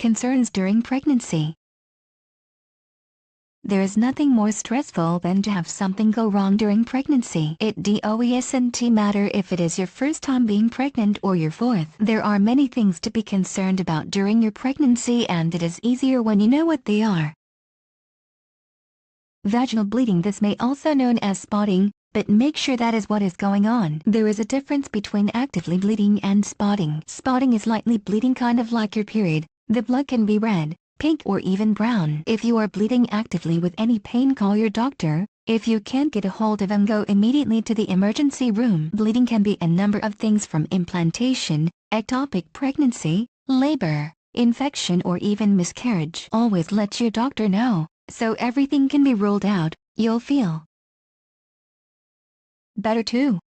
concerns during pregnancy. There is nothing more stressful than to have something go wrong during pregnancy. It doesn't matter if it is your first time being pregnant or your fourth. There are many things to be concerned about during your pregnancy, and it is easier when you know what they are. Vaginal bleeding. This may also known as spotting, but make sure that is what is going on. There is a difference between actively bleeding and spotting. Spotting is lightly bleeding, kind of like your period. The blood can be red, pink, or even brown. If you are bleeding actively with any pain, call your doctor. If you can't get a hold of them, go immediately to the emergency room. Bleeding can be a number of things, from implantation, ectopic pregnancy, labor, infection, or even miscarriage. Always let your doctor know, so everything can be ruled out. You'll feel better too.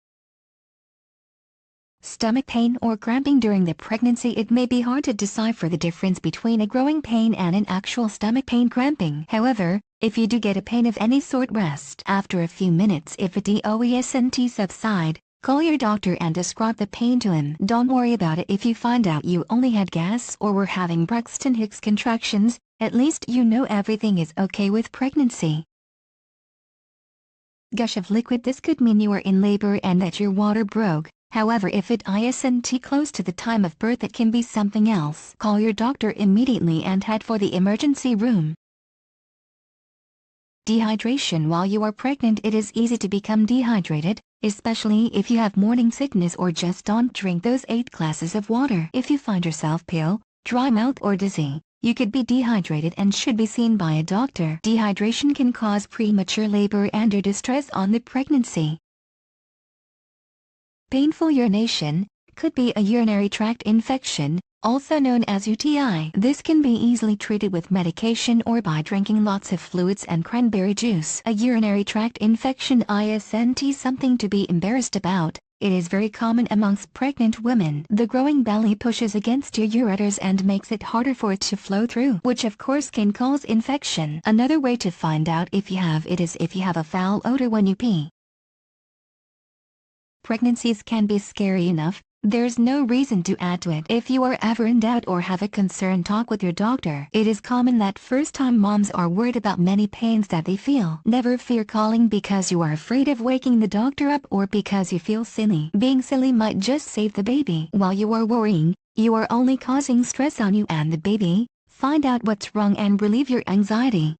Stomach pain or cramping during the pregnancy. It may be hard to decipher the difference between a growing pain and an actual stomach pain, cramping. However, if you do get a pain of any sort, rest. After a few minutes, if it doesn't subside, call your doctor and describe the pain to him. Don't worry about it if you find out you only had gas or were having Braxton Hicks contractions. At least you know everything is okay with pregnancy. Gush of liquid. This could mean you are in labor and that your water broke. However, if it isn't close to the time of birth, it can be something else. Call your doctor immediately and head for the emergency room. Dehydration. While you are pregnant, it is easy to become dehydrated, especially if you have morning sickness or just don't drink those 8 glasses of water. If you find yourself pale, dry mouth, or dizzy, you could be dehydrated and should be seen by a doctor. Dehydration can cause premature labor and or distress on the pregnancy. Painful urination could be a urinary tract infection, also known as UTI. This can be easily treated with medication or by drinking lots of fluids and cranberry juice. A urinary tract infection isn't something to be embarrassed about. It is very common amongst pregnant women. The growing belly pushes against your ureters and makes it harder for it to flow through, which of course can cause infection. Another way to find out if you have it is if you have a foul odor when you pee. Pregnancies can be scary enough. There's no reason to add to it. If you are ever in doubt or have a concern, talk with your doctor. It is common that first-time moms are worried about many pains that they feel. Never fear calling because you are afraid of waking the doctor up or because you feel silly. Being silly might just save the baby. While you are worrying, you are only causing stress on you and the baby. Find out what's wrong and relieve your anxiety.